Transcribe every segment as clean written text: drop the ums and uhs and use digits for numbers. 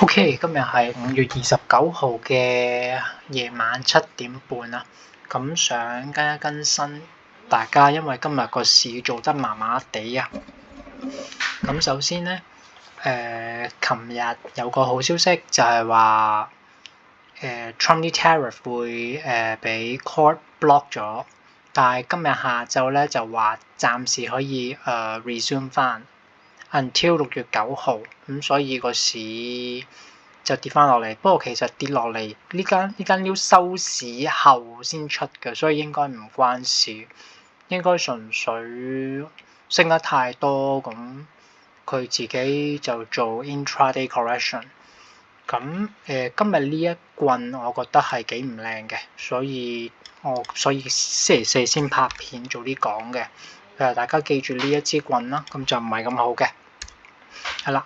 OK，今日係5月29號嘅夜晚7點半啦。咁想更一更新大家，因為今日個市做得麻麻地啊。咁首先咧，琴日有個好消息就係話，Trump 啲 tariff 會俾 court block 咗，但係今日下晝咧就話暫時可以resume 翻 until 6月9號，咁所以個市就跌翻落嚟。不過其實跌落嚟呢間 news 收市後先出嘅，所以應該唔關事，應該純粹升得太多咁。佢自己就做 intraday correction， 咁今日呢一棍我覺得係幾唔靚嘅，所以星期四先拍片早啲講嘅。大家記住呢一支棍啦，咁就唔係咁好嘅，係啦。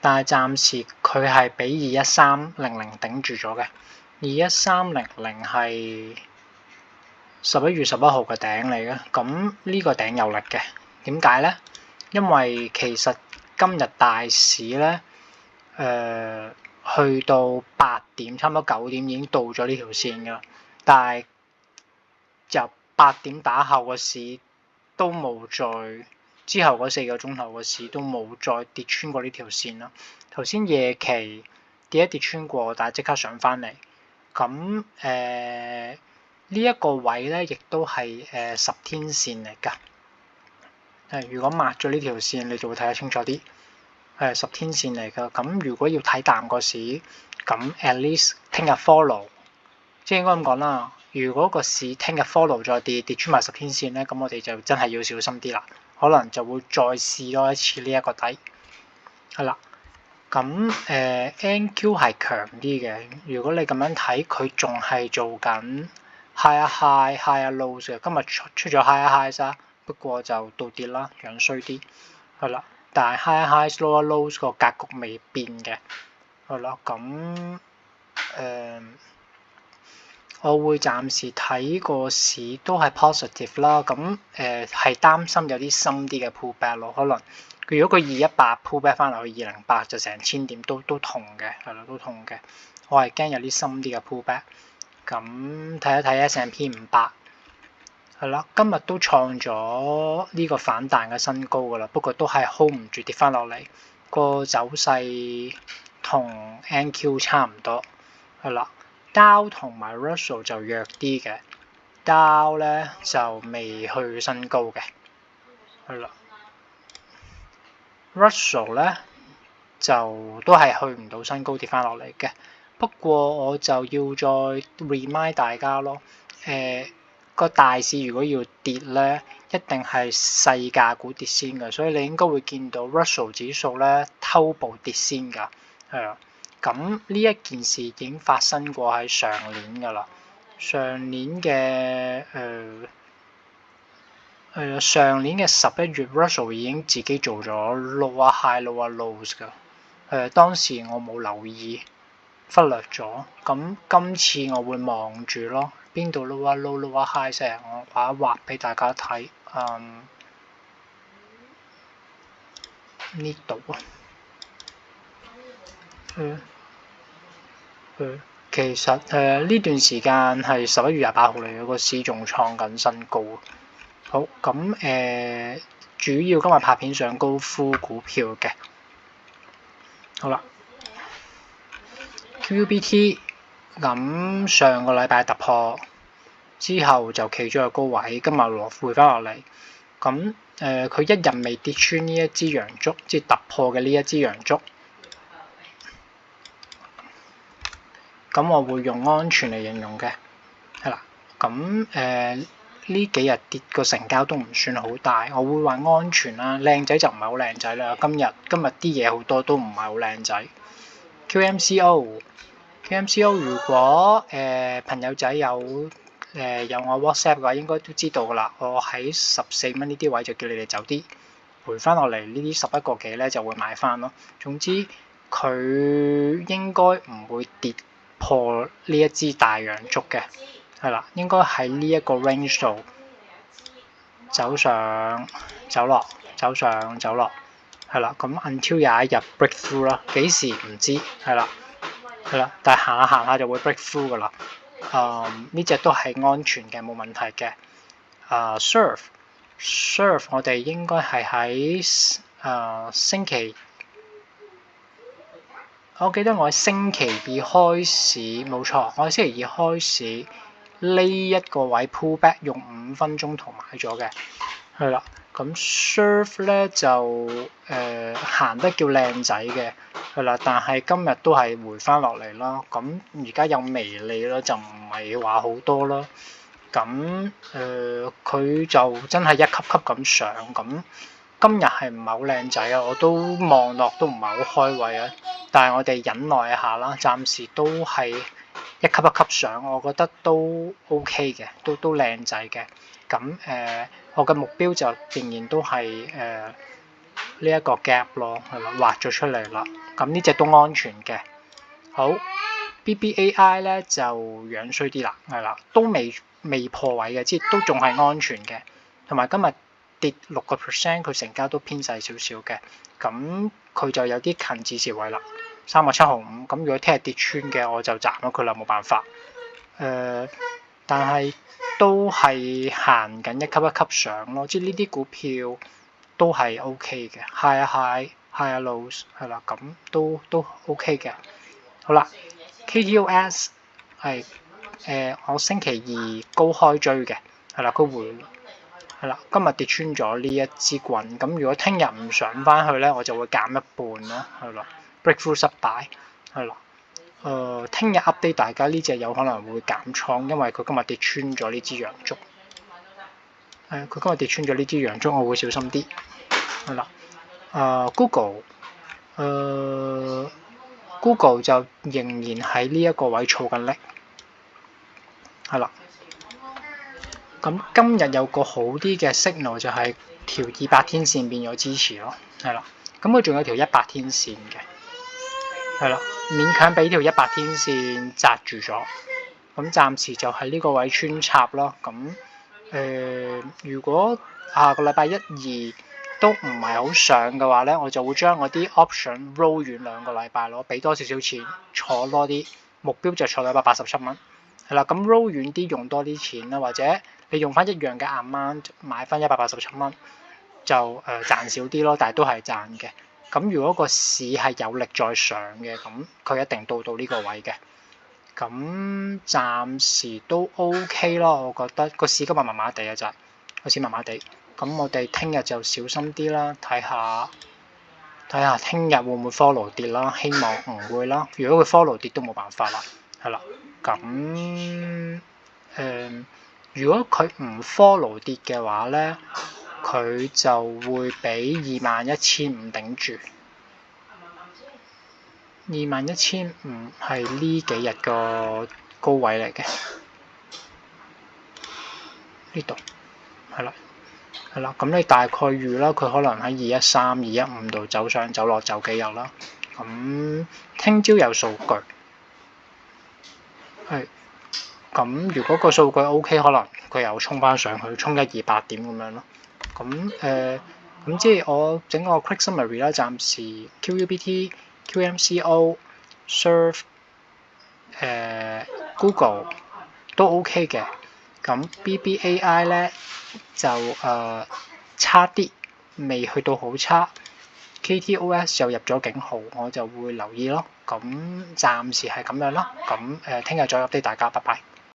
但係暫時佢係俾21300頂住咗嘅，21300係11月11號嘅頂嚟嘅，咁呢個頂有力嘅。點解咧？因為其實今日大市咧，去到8點，差唔多9點已經到咗呢條線㗎，但係由8點打後個市都冇再，之後嗰4個鐘頭個市都冇再跌穿過呢條線啦。頭先夜期跌穿過，但係即刻上翻嚟。咁呢一個位咧，亦都係10天線嚟㗎。如果抹咗呢條線，你就會睇得清楚啲。10天線嚟㗎。咁如果要睇淡個市，咁 at least 聽日 follow， 即係應該咁講啦。如果個市聽日 follow 再跌穿埋10天線咧，咁我哋就真係要小心啲啦。可能就會再試多一次呢一個底。係啦。咁NQ 係強啲嘅。如果你咁樣睇，佢仲係做緊 high high high lows 嘅。今日出咗 high high 咋，不過就倒跌啦，樣衰啲。係啦。但係 high high lower lows 個格局未變嘅。係啦。咁我會暫時睇個市都係 positive 啦。咁係擔心有啲深啲嘅 pullback 咯，可能。如果佢218 pullback 翻落去208就成1000點都痛嘅，係咯，都痛嘅。我係驚有啲深啲嘅 pullback。咁睇一睇 S&P 500，係啦，今日都創咗呢個反彈嘅新高㗎啦，不過都係 hold 唔住跌翻落嚟。個走勢同 NQ 差唔多，係啦。Dow 同埋 Russell 就弱啲嘅，Dow 咧就未去新高嘅，係啦。Russell 咧就都係去唔到新高，跌翻落嚟嘅。不過我就要再 remind 大家咯，個大市如果要跌咧，一定係細價股跌先嘅，所以你應該會見到 Russell 指數咧偷步跌先㗎，係啊。咁呢一件事已經發生過喺上年㗎啦，上年嘅上年嘅11月 Russell 已經自己做咗 lower high lower lows 㗎。當時我冇留意，忽略咗。咁今次我會望住咯，邊度 lower low lower high 先，我畫一畫俾大家睇。呢度啊。其實呢段時間係11月28號嚟嘅，個市仲創緊新高。好，咁主要今日拍片上高呼股票嘅。好啦 ，QUBT 咁上個禮拜突破之後就企咗個高位，今日回翻落嚟。咁佢一日未跌穿呢一支陽燭，即係突破嘅呢一支陽燭。咁我會用安全嚟形容嘅，係啦。咁呢幾日跌個成交都唔算好大，我會話安全啦。靚仔就唔係好靚仔啦。今日啲嘢好多都唔係好靚仔。QMCO 如果朋友仔有我 WhatsApp 嘅話，應該都知道㗎啦。我喺14蚊呢啲位就叫你哋走啲，回翻落嚟呢啲11個幾咧就會買翻咯。總之佢應該唔會跌破呢一支大陽燭嘅，係啦，應該喺呢一個 range 度走上走落，走上走落，係啦，咁 until 有一日 breakthrough 啦，幾時唔知，係啦，但係行下就會 breakthrough 噶啦。呢隻都係安全嘅，冇問題嘅。Serve 我哋應該係喺星期，我記得我喺星期二開始，冇錯，我喺星期二開始呢一個位 pull back 用5分鐘圖買咗嘅，係啦。咁 Serve 咧就行得叫靚仔嘅，係啦，但係今日都係回翻落嚟啦。咁而家有微利啦，就唔係話好多啦。咁佢就真係一級級咁上，咁今日係唔係好靚仔啊？我都望落都唔係好開胃啊。但係我哋忍耐一下啦，暫時都係一級一級上，我覺得都 OK 嘅，都靚仔嘅。咁我嘅目標就仍然都係呢一個 gap 咯，係啦，畫咗出嚟啦。咁呢隻都安全嘅。好 BBAI 咧就樣衰啲啦，係啦，都未破位嘅，即係都仲係安全嘅。同埋今日跌6%，佢成交都偏細少少嘅。咁佢就有啲近止蝕位啦，3.7毫5。咁如果聽日跌穿嘅，我就斬咗佢啦，冇辦法。但係都係行緊一級一級上咯，即係呢啲股票都係 OK 嘅 ，high 啊 high，high 啊 low，係啦，咁都 OK 嘅。好啦 ，KTOS 係我星期二高開追嘅，係啦，佢回係啦，今日跌穿咗呢一支棍，咁如果聽日唔上翻去咧，我就會減一半咯，係啦 ，breakthrough 失敗，係啦。聽日 update 大家呢隻有可能會減倉，因為佢今日跌穿咗呢支陽燭。佢今日跌穿咗呢支陽燭，我會小心啲。係啦。Google 就仍然喺呢一個位儲緊力。係啦。咁今日有個好啲嘅 signal 就係條200天線變咗支持咯。係啦。咁佢仲有條100天線嘅。係啦，勉強俾條100天線紮住咗，咁暫時就喺呢個位穿插咯。咁如果下個禮拜1、2都唔係好上嘅話咧，我就會將我啲 option roll 遠2個禮拜咯，俾多少少錢坐多啲，目標就坐287蚊。係啦，咁 roll 遠啲用多啲錢啦，或者你用翻一樣嘅 amount 買翻187蚊，就賺少啲咯，但係都係賺嘅。咁如果個市係有力再上嘅，咁佢一定到呢個位嘅。咁暫時都 OK 咯，我覺得個市今日麻麻地啊，就係個市麻麻地。咁我哋聽日就小心啲啦，睇下聽日會唔會 follow 跌啦，希望唔會啦。如果佢 follow 跌都冇辦法啦，係啦。咁如果佢唔 follow 跌嘅話咧，佢就會俾21,500頂住。21,500係呢幾日個高位嚟嘅，呢度係啦，咁你大概預啦，佢可能喺213、215度走上走落走幾日啦。咁聽朝有數據，係咁如果個數據 OK，可能佢又衝翻上去，衝128點咁樣咯。咁即係我整個 quick summary 啦，暫時 QUBT、QMCO、Serve、Google 都 OK 嘅。咁 BBAI 咧就差啲，未去到好差。KTOS 又入咗警號，我就會留意咯。咁暫時係咁樣咯。咁聽日再update大家，拜拜。